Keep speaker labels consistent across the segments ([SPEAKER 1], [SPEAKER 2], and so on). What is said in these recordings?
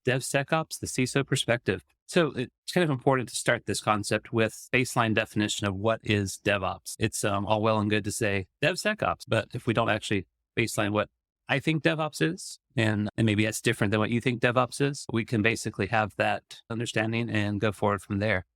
[SPEAKER 1] DevSecOps, the CISO perspective. So it's kind of important to start this concept with baseline definition of what is DevOps. It's all well and good to say DevSecOps, but if we don't actually baseline what I think DevOps is, and maybe that's different than what you think DevOps is, we can basically have that understanding and go forward from there.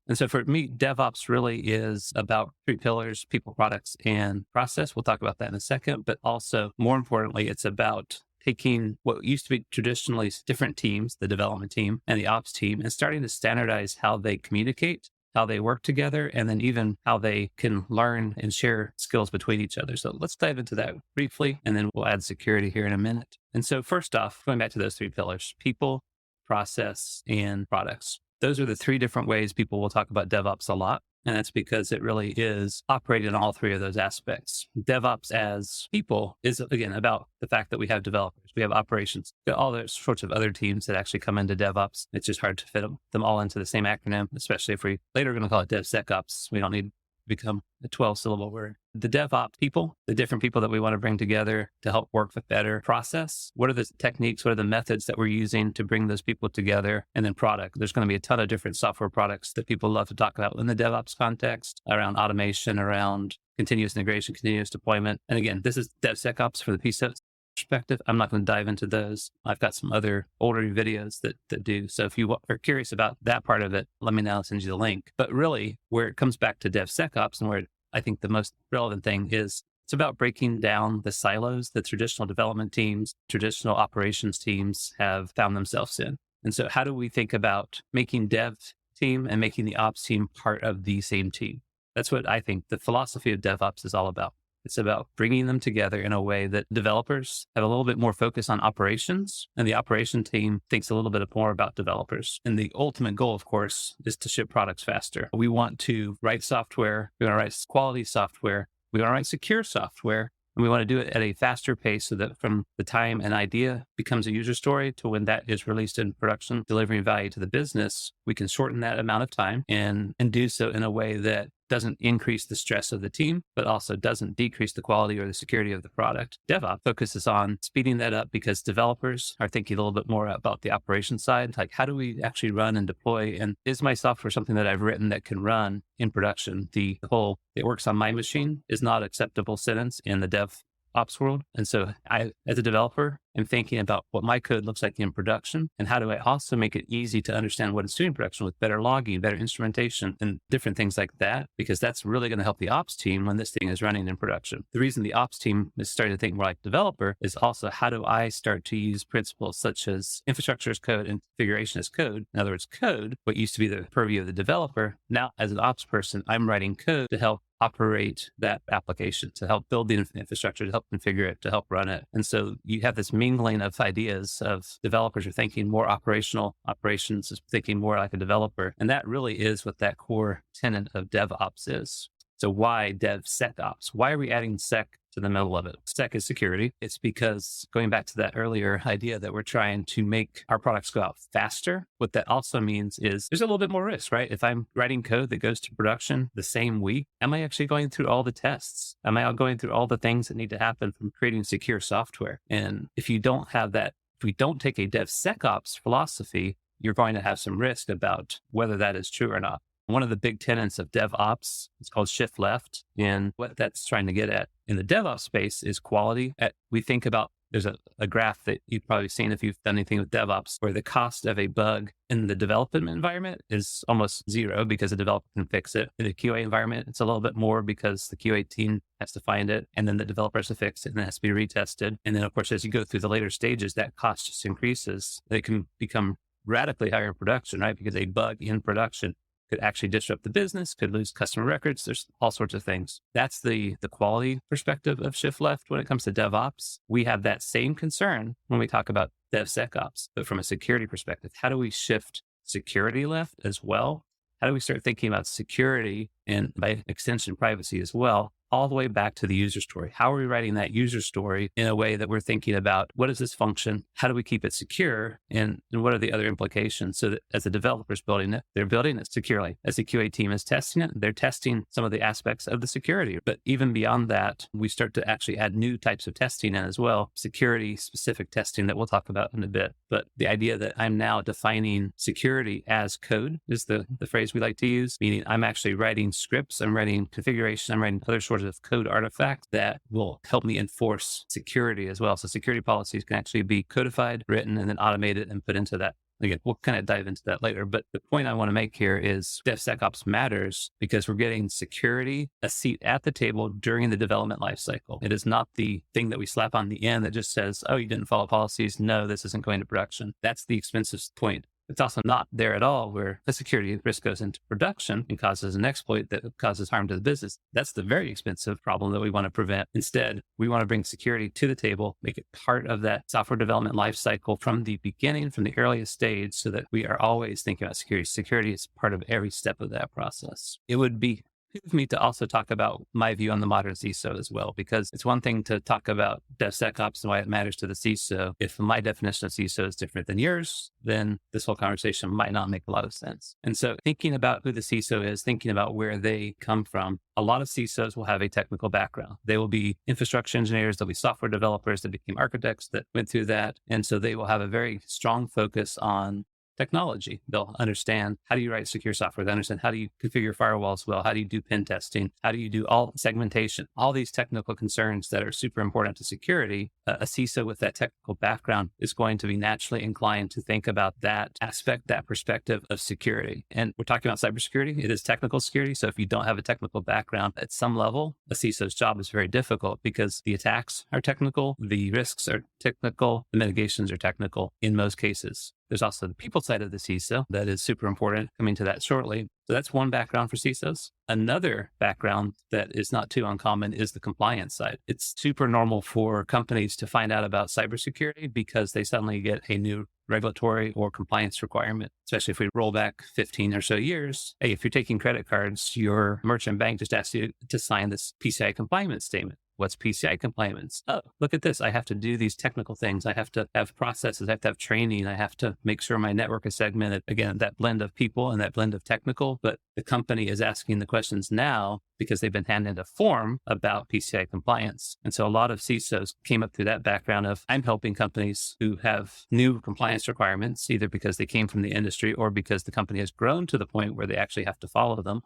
[SPEAKER 1] And so for me, DevOps really is about three pillars: people, products, and process. We'll talk about that in a second, but also more importantly, it's about taking what used to be traditionally different teams, the development team and the ops team, and starting to standardize how they communicate, how they work together, and then even how they can learn and share skills between each other. So let's dive into that briefly, and then we'll add security here in a minute. And so first off, going back to those three pillars: people, process, and products. Those are the three different ways people will talk about DevOps a lot. And that's because it really is operating in all three of those aspects. DevOps as people is, again, about the fact that we have developers, we have operations, all those sorts of other teams that actually come into DevOps. It's just hard to fit them all into the same acronym, especially if we later are going to call it DevSecOps. We don't need to become a 12-syllable word. The DevOps people, the different people that we want to bring together to help work with better process. What are the techniques? What are the methods that we're using to bring those people together? And then product. There's going to be a ton of different software products that people love to talk about in the DevOps context, around automation, around continuous integration, continuous deployment. And again, this is DevSecOps for the PSO perspective. I'm not going to dive into those. I've got some other older videos that do. So if you are curious about that part of it, let me know, I'll send you the link. But really, where it comes back to DevSecOps and where I think the most relevant thing is, it's about breaking down the silos that traditional development teams, traditional operations teams have found themselves in. And so how do we think about making dev team and making the ops team part of the same team? That's what I think the philosophy of DevOps is all about. It's about bringing them together in a way that developers have a little bit more focus on operations, and the operation team thinks a little bit more about developers. And the ultimate goal, of course, is to ship products faster. We want to write software. We want to write quality software. We want to write secure software. And we want to do it at a faster pace so that from the time an idea becomes a user story to when that is released in production, delivering value to the business, we can shorten that amount of time and do so in a way that doesn't increase the stress of the team, but also doesn't decrease the quality or the security of the product. DevOps focuses on speeding that up because developers are thinking a little bit more about the operations side. Like, how do we actually run and deploy? And is my software something that I've written that can run in production? The whole, it works on my machine is not an acceptable sentence in the DevOps world. And so I, as a developer, am thinking about what my code looks like in production, and how do I also make it easy to understand what it's doing in production with better logging, better instrumentation, and different things like that, because that's really going to help the ops team when this thing is running in production. The reason the ops team is starting to think more like developer is also, how do I start to use principles such as infrastructure as code and configuration as code? In other words, code, what used to be the purview of the developer, now as an ops person, I'm writing code to help operate that application, to help build the infrastructure, to help configure it, to help run it. And so you have this mingling of ideas of developers are thinking more operational, operations is thinking more like a developer. And that really is what that core tenet of DevOps is. So why DevSecOps? Why are we adding sec to the middle of it? Sec is security. It's because, going back to that earlier idea that we're trying to make our products go out faster, what that also means is there's a little bit more risk, right? If I'm writing code that goes to production the same week, am I actually going through all the tests? Am I going through all the things that need to happen from creating secure software? And if you don't have that, if we don't take a DevSecOps philosophy, you're going to have some risk about whether that is true or not. One of the big tenets of DevOps is called shift left. And what that's trying to get at in the DevOps space is quality. We think about, there's a graph that you've probably seen if you've done anything with DevOps, where the cost of a bug in the development environment is almost zero because the developer can fix it. In the QA environment, it's a little bit more because the QA team has to find it, and then the developer has to fix it, and it has to be retested. And then, of course, as you go through the later stages, that cost just increases. It can become radically higher in production, right? Because a bug in production could actually disrupt the business, could lose customer records. There's all sorts of things. That's the quality perspective of shift left. When it comes to DevOps, we have that same concern when we talk about DevSecOps, but from a security perspective. How do we shift security left as well? How do we start thinking about security and, by extension, privacy as well all the way back to the user story. How are we writing that user story in a way that we're thinking about what is this function? How do we keep it secure? And what are the other implications? So that as the developer's building it, they're building it securely. As the QA team is testing it, they're testing some of the aspects of the security. But even beyond that, we start to actually add new types of testing in as well, security specific testing that we'll talk about in a bit. But the idea that I'm now defining security as code is the phrase we like to use, meaning I'm actually writing scripts, I'm writing configuration, I'm writing other sorts of code artifacts that will help me enforce security as well. So security policies can actually be codified, written, and then automated and put into that. Again, we'll kind of dive into that later. But the point I want to make here is DevSecOps matters because we're getting security a seat at the table during the development lifecycle. It is not the thing that we slap on the end that just says, oh, you didn't follow policies. No, this isn't going to production. That's the expensive point. It's also not there at all where the security risk goes into production and causes an exploit that causes harm to the business. That's the very expensive problem that we want to prevent. Instead, we want to bring security to the table, make it part of that software development lifecycle from the beginning, from the earliest stage, so that we are always thinking about security. Security is part of every step of that process. It would be of me to also talk about my view on the modern CISO as well, because it's one thing to talk about DevSecOps and why it matters to the CISO. If my definition of CISO is different than yours, then this whole conversation might not make a lot of sense. And so thinking about who the CISO is, thinking about where they come from, a lot of CISOs will have a technical background. They will be infrastructure engineers, they'll be software developers that became architects that went through that. And so they will have a very strong focus on technology. They'll understand how do you write secure software. They understand how do you configure firewalls well? How do you do pen testing? How do you do all segmentation? All these technical concerns that are super important to security. A CISO with that technical background is going to be naturally inclined to think about that aspect, that perspective of security. And we're talking about cybersecurity. It is technical security. So if you don't have a technical background at some level, a CISO's job is very difficult because the attacks are technical, the risks are technical, the mitigations are technical in most cases. There's also the people side of the CISO that is super important, coming to that shortly. So that's one background for CISOs. Another background that is not too uncommon is the compliance side. It's super normal for companies to find out about cybersecurity because they suddenly get a new regulatory or compliance requirement, especially if we roll back 15 or so years. Hey, if you're taking credit cards, your merchant bank just asks you to sign this PCI compliance statement. What's PCI compliance? Oh, look at this. I have to do these technical things. I have to have processes. I have to have training. I have to make sure my network is segmented. Again, that blend of people and that blend of technical, but the company is asking the questions now because they've been handed a form about PCI compliance. And so a lot of CISOs came up through that background of I'm helping companies who have new compliance requirements, either because they came from the industry or because the company has grown to the point where they actually have to follow them.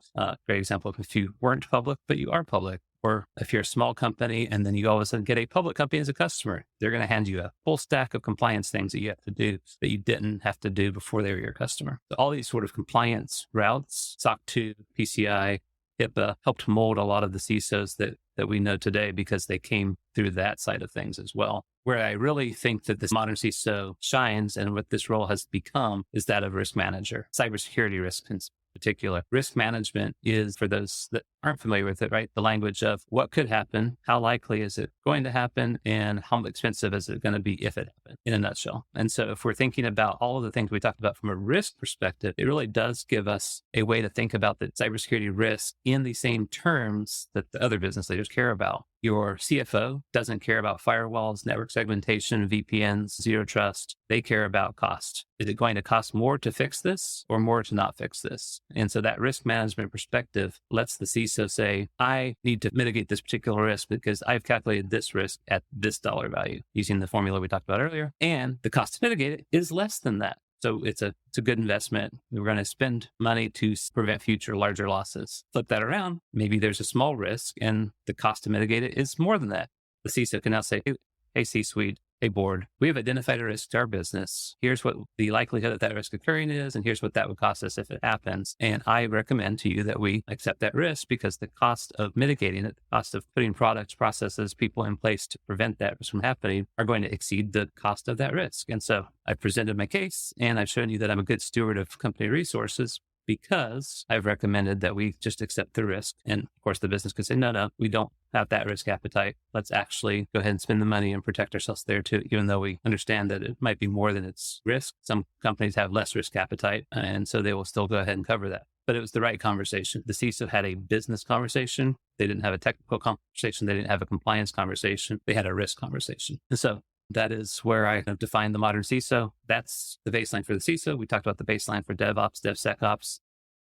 [SPEAKER 1] Great example, if you weren't public, but you are public. Or if you're a small company and then you all of a sudden get a public company as a customer, they're going to hand you a full stack of compliance things that you have to do that you didn't have to do before they were your customer. So all these sort of compliance routes, SOC 2, PCI, HIPAA, helped mold a lot of the CISOs that we know today because they came through that side of things as well. Where I really think that this modern CISO shines and what this role has become is that of risk manager, cybersecurity risk in particular. Risk management is, for those that aren't familiar with it, right? The language of what could happen, how likely is it going to happen, and how expensive is it going to be if it happened, in a nutshell. And so if we're thinking about all of the things we talked about from a risk perspective, it really does give us a way to think about the cybersecurity risk in the same terms that the other business leaders care about. Your CFO doesn't care about firewalls, network segmentation, VPNs, zero trust. They care about cost. Is it going to cost more to fix this or more to not fix this? And so that risk management perspective lets the CISO say, I need to mitigate this particular risk because I've calculated this risk at this dollar value using the formula we talked about earlier. And the cost to mitigate it is less than that. So it's a good investment. We're going to spend money to prevent future larger losses. Flip that around. Maybe there's a small risk and the cost to mitigate it is more than that. The CISO can now say, hey, C-suite, hey, board, we have identified a risk to our business. Here's what the likelihood of that risk occurring is, and here's what that would cost us if it happens. And I recommend to you that we accept that risk because the cost of mitigating it, the cost of putting products, processes, people in place to prevent that risk from happening are going to exceed the cost of that risk. And so I've presented my case and I've shown you that I'm a good steward of company resources because I've recommended that we just accept the risk. And of course, the business could say, no, we don't have that risk appetite. Let's actually go ahead and spend the money and protect ourselves there too, even though we understand that it might be more than its risk. Some companies have less risk appetite, and so they will still go ahead and cover that. but it was the right conversation. The CISO had a business conversation. They didn't have a technical conversation. They didn't have a compliance conversation. They had a risk conversation. And so that is where I have defined the modern CISO. That's the baseline for the CISO. We talked about the baseline for DevOps, DevSecOps.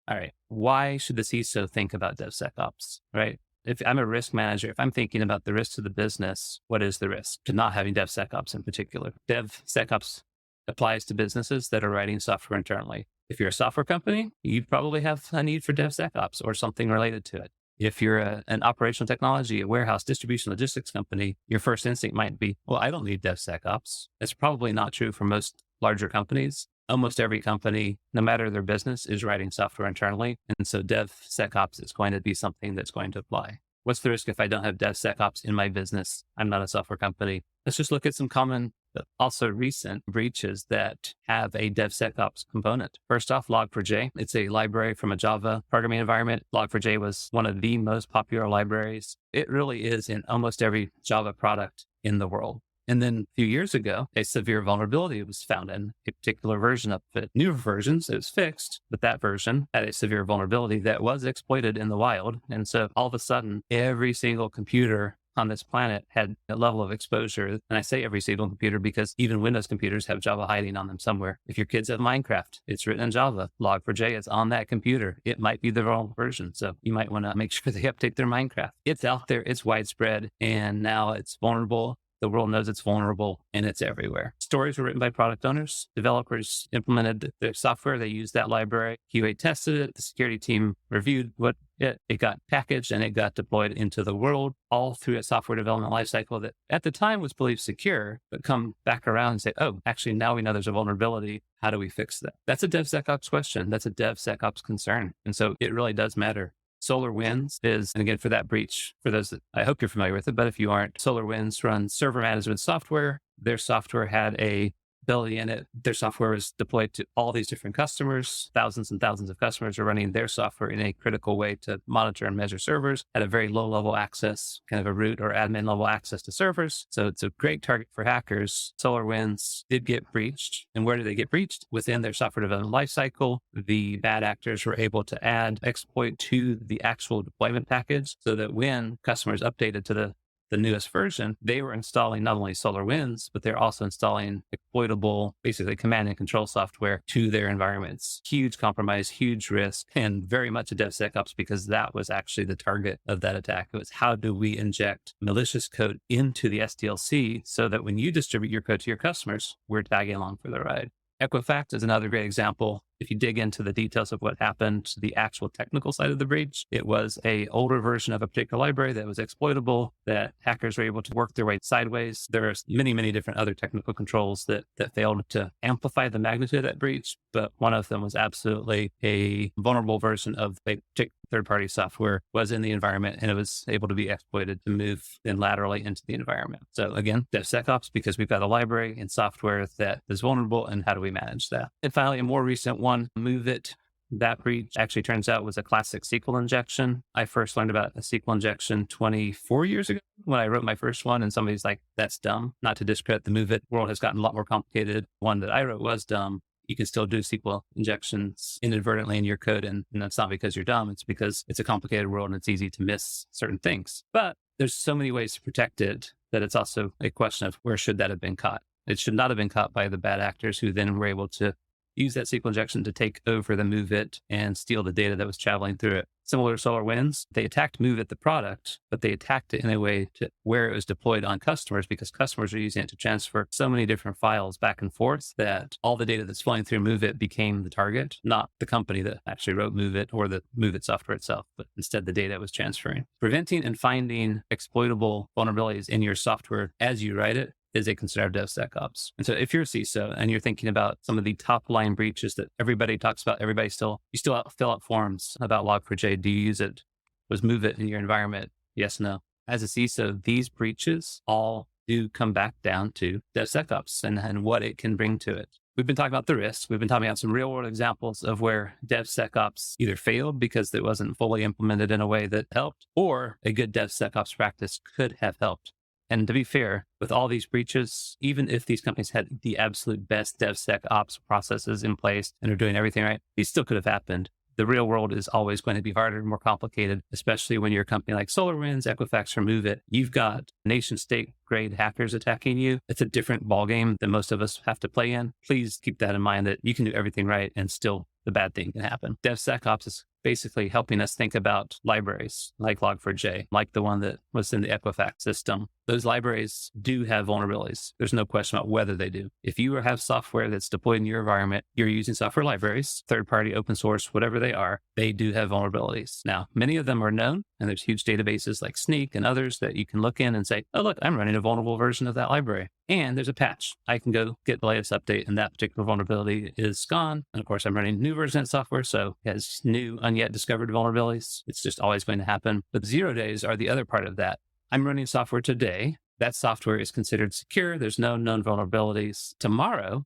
[SPEAKER 1] All right. Why should the CISO think about DevSecOps, right? If I'm a risk manager, if I'm thinking about the risks of the business, what is the risk to not having DevSecOps in particular? DevSecOps applies to businesses that are writing software internally. If you're a software company, you probably have a need for DevSecOps or something related to it. If you're an operational technology, a warehouse, distribution, logistics company, your first instinct might be, well, I don't need DevSecOps. That's probably not true for most larger companies. Almost every company, no matter their business, is writing software internally. And so DevSecOps is going to be something that's going to apply. What's the risk if I don't have DevSecOps in my business? I'm not a software company. Let's just look at some common, but also recent breaches that have a DevSecOps component. First off, Log4j. It's a library from a Java programming environment. Log4j was one of the most popular libraries. It really is in almost every Java product in the world. And then a few years ago, a severe vulnerability was found in a particular version of it. Newer versions, it was fixed, but that version had a severe vulnerability that was exploited in the wild. And so all of a sudden, every single computer on this planet had a level of exposure. And I say every single computer because even Windows computers have Java hiding on them somewhere. If your kids have Minecraft, it's written in Java. Log4j is on that computer. It might be the wrong version. So you might want to make sure they update their Minecraft. It's out there, it's widespread, and now it's vulnerable. The world knows it's vulnerable and it's everywhere. Stories were written by product owners. Developers implemented their software. They used that library. QA tested it. The security team reviewed what it got packaged and it got deployed into the world, all through a software development lifecycle that at the time was believed secure, but come back around and say, oh, actually now we know there's a vulnerability. How do we fix that? That's a DevSecOps question. That's a DevSecOps concern. And so it really does matter. SolarWinds is, and again, for that breach, for those that I hope you're familiar with it, but if you aren't, SolarWinds runs server management software. Their software had a ability in it. Their software was deployed to all these different customers. Thousands and thousands of customers are running their software in a critical way to monitor and measure servers at a very low level access, kind of a root or admin level access to servers. So it's a great target for hackers. SolarWinds did get breached. And where did they get breached? Within their software development lifecycle, the bad actors were able to add exploit to the actual deployment package so that when customers updated to the newest version, they were installing not only SolarWinds, but they're also installing exploitable, basically command and control software to their environments. Huge compromise, huge risk, and very much a DevSecOps because that was actually the target of that attack. It was how do we inject malicious code into the SDLC so that when you distribute your code to your customers, we're tagging along for the ride. Equifax is another great example. If you dig into the details of what happened, the actual technical side of the breach, it was an older version of a particular library that was exploitable, that hackers were able to work their way sideways. There are many, many different other technical controls that failed to amplify the magnitude of that breach, but one of them was absolutely a vulnerable version of a particular third-party software was in the environment, and it was able to be exploited to move then laterally into the environment. So again, DevSecOps, because we've got a library and software that is vulnerable, and how do we manage that? And finally, a more recent one, MoveIt. That breach actually turns out was a classic SQL injection. I first learned about a SQL injection 24 years ago when I wrote my first one, and somebody's like, that's dumb. Not to discredit the MoveIt world has gotten a lot more complicated. One that I wrote was dumb. You can still do SQL injections inadvertently in your code. And that's not because you're dumb. It's because it's a complicated world and it's easy to miss certain things. But there's so many ways to protect it that it's also a question of where should that have been caught? It should not have been caught by the bad actors who then were able to use that SQL injection to take over the MoveIt and steal the data that was traveling through it. Similar to SolarWinds, they attacked MoveIt, the product, but they attacked it in a way to where it was deployed on customers because customers are using it to transfer so many different files back and forth that all the data that's flowing through MoveIt became the target, not the company that actually wrote MoveIt or the MoveIt software itself, but instead the data it was transferring. Preventing and finding exploitable vulnerabilities in your software as you write it is a concern of DevSecOps. And so if you're a CISO and you're thinking about some of the top line breaches that everybody talks about, you still fill out forms about Log4j. Do you use it? Was MoveIt in your environment? Yes, no. As a CISO, these breaches all do come back down to DevSecOps and what it can bring to it. We've been talking about the risks. We've been talking about some real world examples of where DevSecOps either failed because it wasn't fully implemented in a way that helped, or a good DevSecOps practice could have helped. And to be fair, with all these breaches, even if these companies had the absolute best DevSecOps processes in place and are doing everything right, these still could have happened. the real world is always going to be harder and more complicated, especially when you're a company like SolarWinds, Equifax, or MoveIt. You've got nation state grade hackers attacking you. It's a different ballgame than most of us have to play in. Please keep that in mind, that you can do everything right and still the bad thing can happen. DevSecOps is basically helping us think about libraries like Log4j, like the one that was in the Equifax system. Those libraries do have vulnerabilities. There's no question about whether they do. If you have software that's deployed in your environment, you're using software libraries, third-party, open source, whatever they are, they do have vulnerabilities. Now, many of them are known, and there's huge databases like Sneak and others that you can look in and say, oh, look, I'm running a vulnerable version of that library. And there's a patch. I can go get the latest update, and that particular vulnerability is gone. And of course, I'm running a new version of software, so it has new, unyet discovered vulnerabilities. It's just always going to happen. But 0 days are the other part of that. I'm running software today. That software is considered secure. There's no known vulnerabilities. Tomorrow,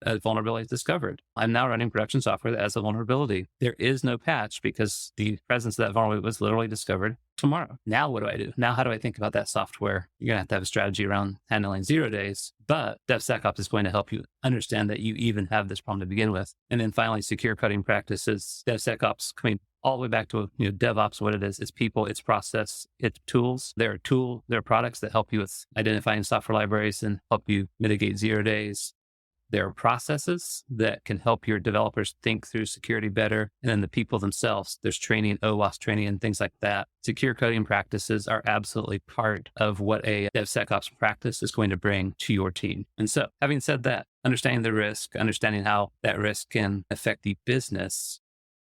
[SPEAKER 1] a vulnerability is discovered. I'm now running production software that has a vulnerability. There is no patch because the presence of that vulnerability was literally discovered tomorrow. Now, what do I do? Now, how do I think about that software? You're going to have a strategy around handling 0 days, but DevSecOps is going to help you understand that you even have this problem to begin with. And then finally, secure coding practices. DevSecOps coming all the way back to DevOps, what it is. It's people, it's process, it's tools. There are products that help you with identifying software libraries and help you mitigate 0 days. There are processes that can help your developers think through security better. And then the people themselves, there's training, OWASP training, and things like that. Secure coding practices are absolutely part of what a DevSecOps practice is going to bring to your team. And so, having said that, understanding the risk, understanding how that risk can affect the business,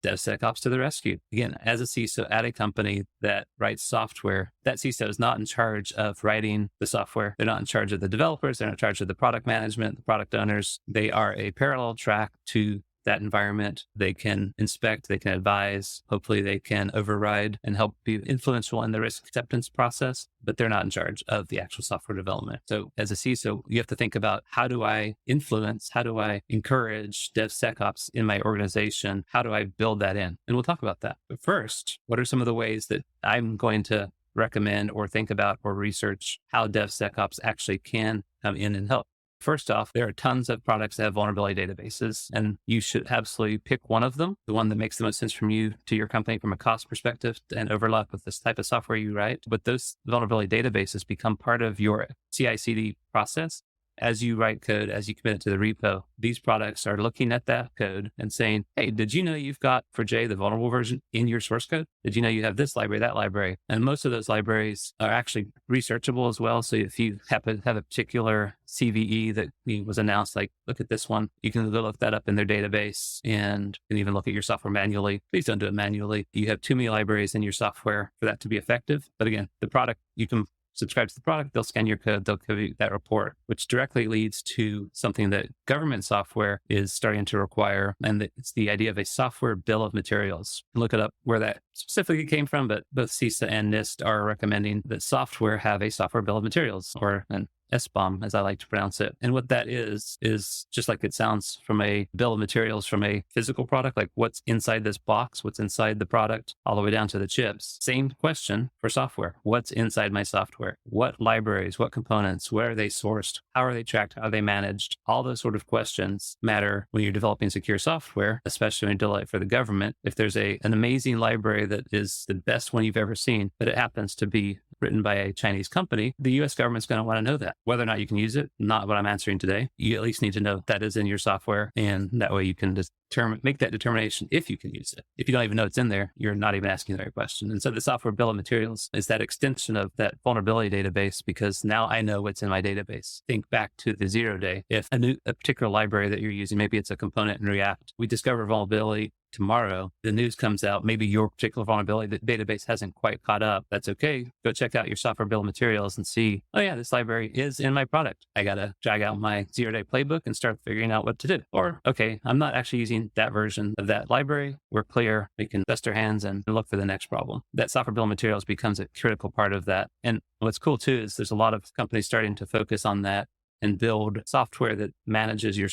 [SPEAKER 1] DevSecOps to the rescue. Again, as a CISO at a company that writes software, that CISO is not in charge of writing the software. They're not in charge of the developers. They're not in charge of the product management, the product owners. They are a parallel track to that environment. They can inspect, they can advise, hopefully they can override and help be influential in the risk acceptance process, but they're not in charge of the actual software development. So as a CISO, you have to think about, how do I influence, how do I encourage DevSecOps in my organization? How do I build that in? And we'll talk about that. But first, what are some of the ways that I'm going to recommend or think about or research how DevSecOps actually can come in and help? First off, there are tons of products that have vulnerability databases, and you should absolutely pick one of them, the one that makes the most sense from you to your company from a cost perspective and overlap with this type of software you write. But those vulnerability databases become part of your CI/CD process. As you write code, as you commit it to the repo, these products are looking at that code and saying, hey, did you know you've got for J, the vulnerable version in your source code? Did you know you have this library, that library? And most of those libraries are actually researchable as well. So if you happen to have a particular CVE that was announced, like, look at this one, you can go look that up in their database and you can even look at your software manually. Please don't do it manually. You have too many libraries in your software for that to be effective. But again, the product, you can subscribe to the product, they'll scan your code, they'll give you that report, which directly leads to something that government software is starting to require. And it's the idea of a software bill of materials. Look it up where that specifically came from, but both CISA and NIST are recommending that software have a software bill of materials, or an SBOM, as I like to pronounce it. And what that is just like it sounds, from a bill of materials from a physical product, like what's inside this box, what's inside the product, all the way down to the chips. Same question for software. What's inside my software? What libraries, what components, where are they sourced? How are they tracked? How are they managed? All those sort of questions matter when you're developing secure software, especially when you develop it for the government. If there's an amazing library that is the best one you've ever seen, but it happens to be written by a Chinese company, the US government's going to want to know that. Whether or not you can use it, not what I'm answering today. You at least need to know that is in your software, and that way you can make that determination if you can use it. If you don't even know it's in there, you're not even asking the right question. And so the software bill of materials is that extension of that vulnerability database, because now I know what's in my database. Think back to the 0 day. If a particular library that you're using, maybe it's a component in React, we discover vulnerability tomorrow, the news comes out, maybe your particular vulnerability, the database hasn't quite caught up. That's okay. Go check out your software bill of materials and see, oh yeah, this library is in my product. I got to drag out my 0 day playbook and start figuring out what to do. Or, okay, I'm not actually using that version of that library. We're clear. We can dust our hands and look for the next problem. That software bill of materials becomes a critical part of that. And what's cool too is there's a lot of companies starting to focus on that and build software that manages your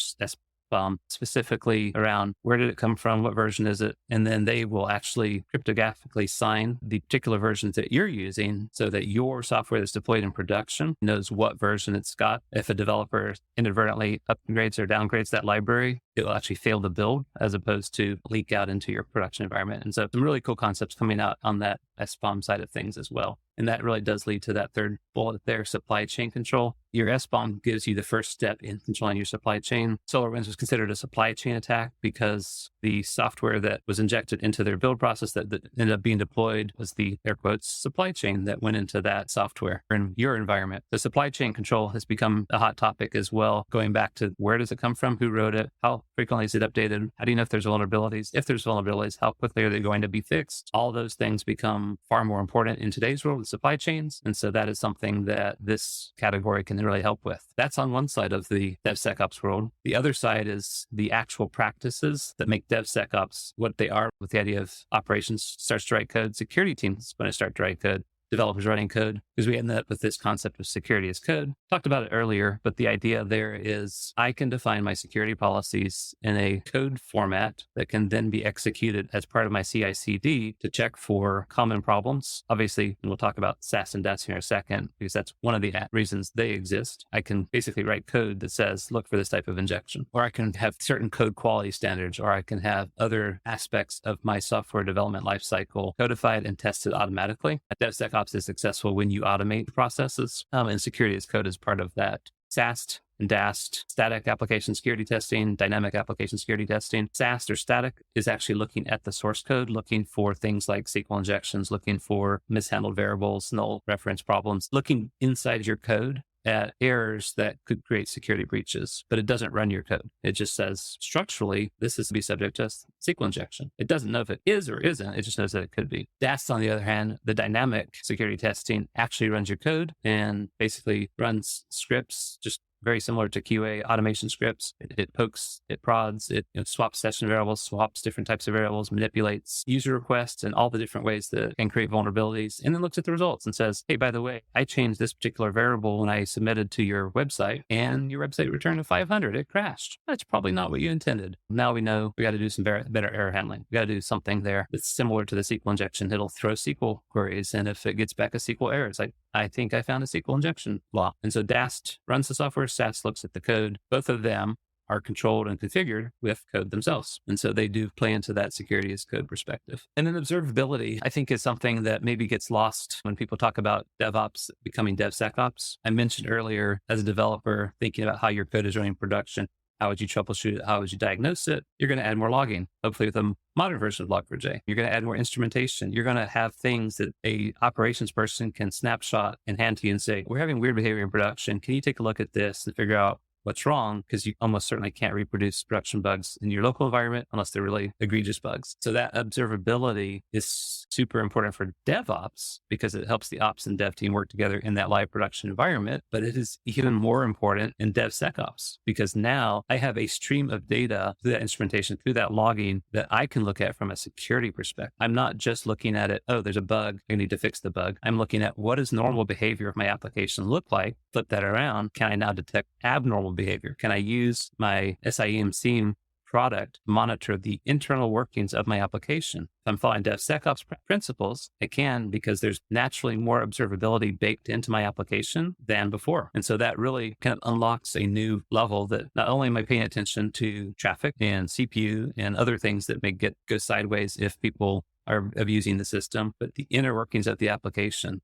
[SPEAKER 1] specifically around where did it come from, what version is it, and then they will actually cryptographically sign the particular versions that you're using so that your software that's deployed in production knows what version it's got. If a developer inadvertently upgrades or downgrades that library, it will actually fail to build as opposed to leak out into your production environment. And so some really cool concepts coming out on that SBOM side of things as well. And that really does lead to that third bullet there, supply chain control. Your SBOM gives you the first step in controlling your supply chain. SolarWinds was considered a supply chain attack because the software that was injected into their build process that ended up being deployed was the, air quotes, supply chain that went into that software in your environment. The supply chain control has become a hot topic as well, going back to where does it come from, who wrote it, how frequently is it updated, how do you know if there's vulnerabilities, if there's vulnerabilities, how quickly are they going to be fixed? All those things become far more important in today's world with supply chains. And so that is something that this category can really help with. That's on one side of the DevSecOps world. The other side is the actual practices that make DevSecOps what they are, with the idea of operations starts to write code, security teams going to start to write code, developers writing code, because we end up with this concept of security as code. Talked about it earlier, but the idea there is I can define my security policies in a code format that can then be executed as part of my CI/CD to check for common problems. Obviously, and we'll talk about SaaS and DaaS here in a second, because that's one of the reasons they exist. I can basically write code that says, look for this type of injection, or I can have certain code quality standards, or I can have other aspects of my software development lifecycle codified and tested automatically. DevSecOps is successful when you automate processes, and security as code is part of that. SAST and DAST, static application security testing, dynamic application security testing. SAST or static is actually looking at the source code, looking for things like SQL injections, looking for mishandled variables, null reference problems, looking inside your code at errors that could create security breaches, but it doesn't run your code. It just says structurally, this is to be subject to SQL injection. It doesn't know if it is or isn't. It just knows that it could be. DAST, on the other hand, the dynamic security testing actually runs your code and basically runs scripts, just very similar to QA automation scripts. It pokes, it prods, it swaps session variables, swaps different types of variables, manipulates user requests and all the different ways that can create vulnerabilities, and then looks at the results and says, hey, by the way, I changed this particular variable when I submitted to your website and your website returned a 500. It crashed. That's probably not what you intended. Now we know we got to do some better error handling. We got to do something there that's similar to the SQL injection. It'll throw SQL queries, and if it gets back a SQL error, it's like, I think I found a SQL injection flaw. And so DAST runs the software, SAST looks at the code. Both of them are controlled and configured with code themselves. And so they do play into that security as code perspective. And then observability, I think, is something that maybe gets lost when people talk about DevOps becoming DevSecOps. I mentioned earlier, as a developer, thinking about how your code is running in production. How would you troubleshoot it? How would you diagnose it? You're going to add more logging, hopefully with a modern version of Log4j. You're going to add more instrumentation. You're going to have things that a operations person can snapshot and hand to you and say, we're having weird behavior in production. Can you take a look at this and figure out what's wrong? Because you almost certainly can't reproduce production bugs in your local environment unless they're really egregious bugs. So that observability is super important for DevOps because it helps the ops and dev team work together in that live production environment. But it is even more important in DevSecOps because now I have a stream of data through that instrumentation, through that logging that I can look at from a security perspective. I'm not just looking at it, oh, there's a bug, I need to fix the bug. I'm looking at what does normal behavior of my application look like? Flip that around. Can I now detect abnormal behavior? Can I use my SIEM SIEM product to monitor the internal workings of my application? If I'm following DevSecOps principles, I can because there's naturally more observability baked into my application than before. And so that really kind of unlocks a new level that not only am I paying attention to traffic and CPU and other things that may go sideways if people are abusing the system, but the inner workings of the application,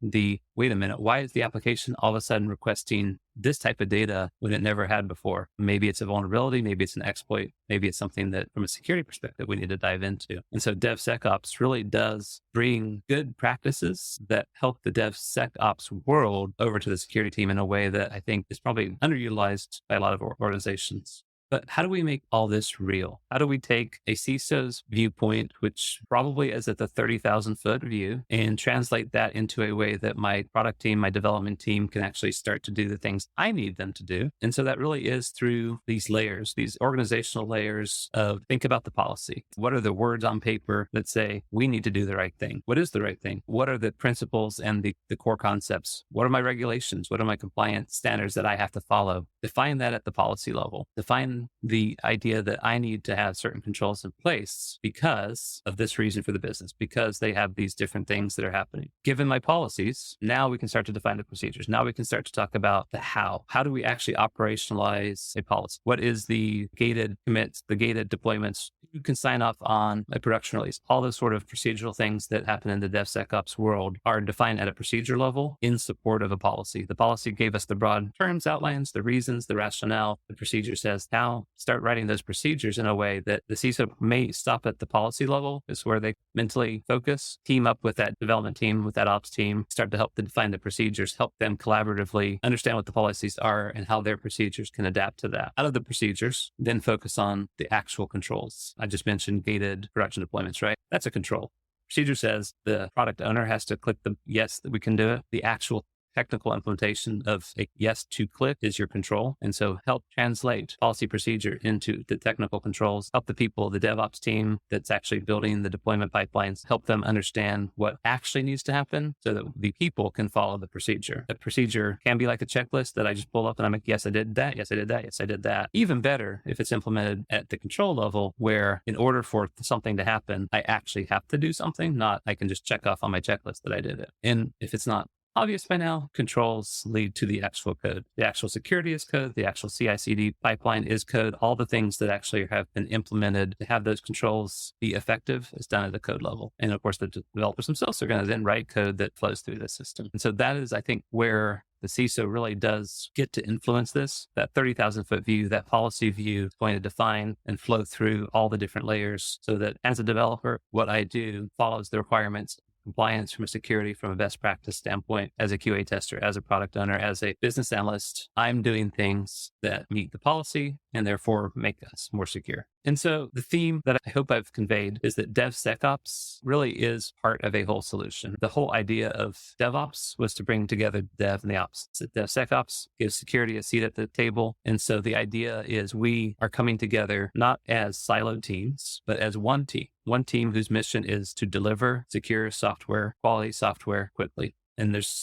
[SPEAKER 1] wait a minute, why is the application all of a sudden requesting this type of data when it never had before? Maybe it's a vulnerability, maybe it's an exploit, maybe it's something that from a security perspective, we need to dive into. And so DevSecOps really does bring good practices that help the DevSecOps world over to the security team in a way that I think is probably underutilized by a lot of organizations. But how do we make all this real? How do we take a CISO's viewpoint, which probably is at the 30,000 foot view, and translate that into a way that my product team, my development team can actually start to do the things I need them to do? And so that really is through these layers, these organizational layers of think about the policy. What are the words on paper that say we need to do the right thing? What is the right thing? What are the principles and the core concepts? What are my regulations? What are my compliance standards that I have to follow? Define that at the policy level. Define define the idea that I need to have certain controls in place because of this reason for the business, because they have these different things that are happening. Given my policies, now we can start to define the procedures. Now we can start to talk about the how. How do we actually operationalize a policy? What is the gated commits, the gated deployments? You can sign off on a production release. All those sort of procedural things that happen in the DevSecOps world are defined at a procedure level in support of a policy. The policy gave us the broad terms, outlines, the reasons, the rationale. The procedure says now start writing those procedures in a way that the CISO may stop at the policy level, is where they mentally focus, team up with that development team, with that ops team, start to help to define the procedures, help them collaboratively understand what the policies are and how their procedures can adapt to that. Out of the procedures, then focus on the actual controls. I just mentioned gated production deployments, right? That's a control. Procedure says the product owner has to click the yes that we can do it. The actual technical implementation of a yes to click is your control. And so help translate policy procedure into the technical controls, help the people, the DevOps team that's actually building the deployment pipelines, help them understand what actually needs to happen so that the people can follow the procedure. A procedure can be like a checklist that I just pull up and I'm like, yes, I did that. Yes, I did that. Yes, I did that. Even better if it's implemented at the control level where in order for something to happen, I actually have to do something, not I can just check off on my checklist that I did it. And if it's not obvious by now, controls lead to the actual code. The actual security is code. The actual CI/CD pipeline is code. All the things that actually have been implemented to have those controls be effective is done at the code level. And of course, the developers themselves are going to then write code that flows through the system. And so that is, I think, where the CISO really does get to influence this. That 30,000 foot view, that policy view is going to define and flow through all the different layers so that as a developer, what I do follows the requirements, compliance from a security, from a best practice standpoint, as a QA tester, as a product owner, as a business analyst. I'm doing things that meet the policy and therefore make us more secure. And so the theme that I hope I've conveyed is that DevSecOps really is part of a whole solution. The whole idea of DevOps was to bring together dev and the ops. So DevSecOps gives security a seat at the table. And so the idea is we are coming together not as siloed teams, but as one team whose mission is to deliver secure software, quality software quickly. And there's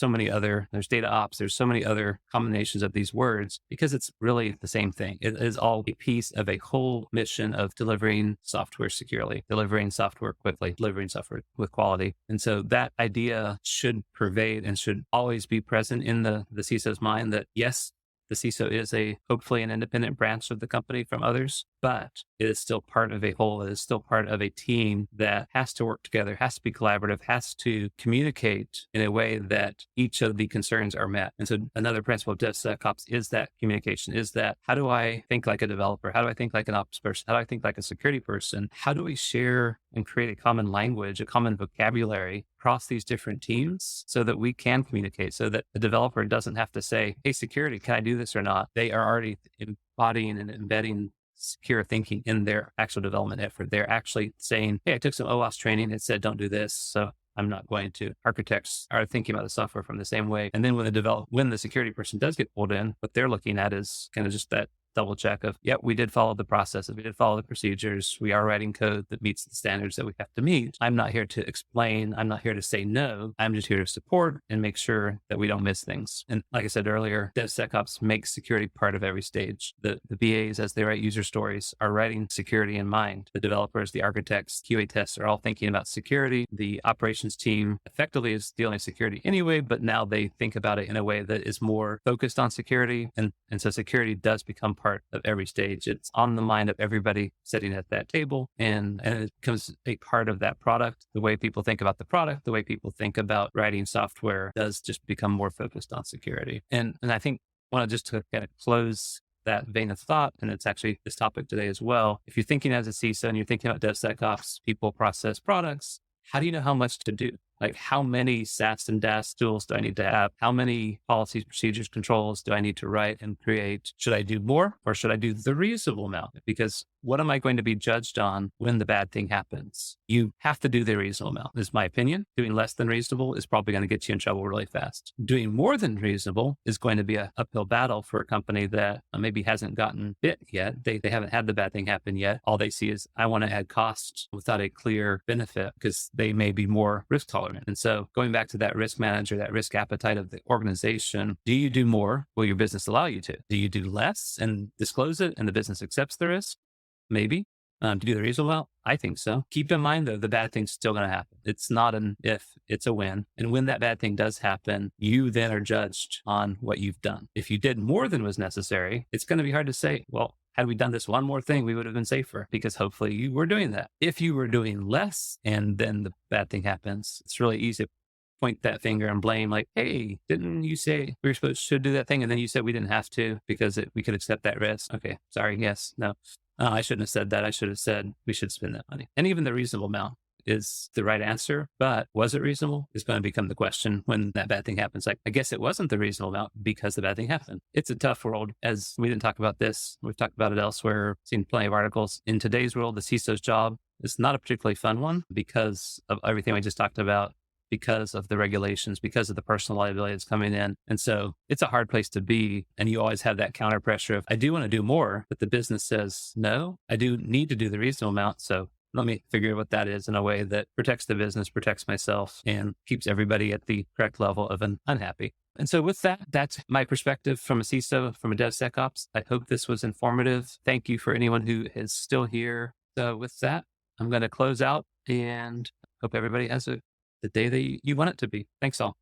[SPEAKER 1] data ops, there's so many other combinations of these words because it's really the same thing. It is all a piece of a whole mission of delivering software securely, delivering software quickly, delivering software with quality. And so that idea should pervade and should always be present in the CISO's mind that yes, the CISO is hopefully an independent branch of the company from others, but it is still part of a whole. It is still part of a team that has to work together, has to be collaborative, has to communicate in a way that each of the concerns are met. And so another principle of DevSecOps is that communication, is that how do I think like a developer? How do I think like an ops person? How do I think like a security person? How do we share and create a common language, a common vocabulary across these different teams so that we can communicate, so that the developer doesn't have to say, hey, security, can I do this or not? They are already embodying and embedding secure thinking in their actual development effort. They're actually saying, hey, I took some OWASP training. It said, don't do this. So I'm not going to. Architects are thinking about the software from the same way. And then when the security person does get pulled in, what they're looking at is kind of just that double check of, yep, we did follow the process. We did follow the procedures. We are writing code that meets the standards that we have to meet. I'm not here to explain. I'm not here to say no. I'm just here to support and make sure that we don't miss things. And like I said earlier, DevSecOps makes security part of every stage. The BAs, as they write user stories, are writing security in mind. The developers, the architects, QA tests are all thinking about security. The operations team effectively is dealing with security anyway, but now they think about it in a way that is more focused on security. And so security does become part of every stage. It's on the mind of everybody sitting at that table, and it becomes a part of that product. The way people think about the product, the way people think about writing software does just become more focused on security. And I think I want to just to kind of close that vein of thought, and it's actually this topic today as well. If you're thinking as a CISO and you're thinking about DevSecOps, people, process, products, how do you know how much to do? Like how many SaaS and DaaS tools do I need to have? How many policies, procedures, controls do I need to write and create? Should I do more or should I do the reasonable amount? Because what am I going to be judged on when the bad thing happens? You have to do the reasonable amount, is my opinion. Doing less than reasonable is probably going to get you in trouble really fast. Doing more than reasonable is going to be an uphill battle for a company that maybe hasn't gotten bit yet. They haven't had the bad thing happen yet. All they see is, I want to add cost without a clear benefit because they may be more risk tolerant. deployment. And so going back to that risk manager, that risk appetite of the organization, do you do more? Will your business allow you to? Do you do less and disclose it and the business accepts the risk? Maybe. To do the reasonable amount? I think so. Keep in mind, though, the bad thing's still going to happen. It's not an if, it's a when. And when that bad thing does happen, you then are judged on what you've done. If you did more than was necessary, it's going to be hard to say, well, had we done this one more thing, we would have been safer, because hopefully you were doing that. If you were doing less and then the bad thing happens, it's really easy to point that finger and blame, like, hey, didn't you say we were supposed to do that thing? And then you said we didn't have to because we could accept that risk. Okay, sorry, yes, no. I shouldn't have said that. I should have said we should spend that money. And even the reasonable amount is the right answer, but was it reasonable is going to become the question when that bad thing happens. Like, I guess it wasn't the reasonable amount because the bad thing happened. It's a tough world. As we didn't talk about this, we've talked about it elsewhere, seen plenty of articles. In today's world, the CISO's job is not a particularly fun one because of everything we just talked about, because of the regulations, because of the personal liability that's coming in. And so it's a hard place to be. And you always have that counter pressure of, I do want to do more, but the business says, no, I do need to do the reasonable amount. So let me figure what that is in a way that protects the business, protects myself, and keeps everybody at the correct level of an unhappy. And so with that, that's my perspective from a CISO, from a DevSecOps. I hope this was informative. Thank you for anyone who is still here. So with that, I'm going to close out and hope everybody has the day that you want it to be. Thanks all.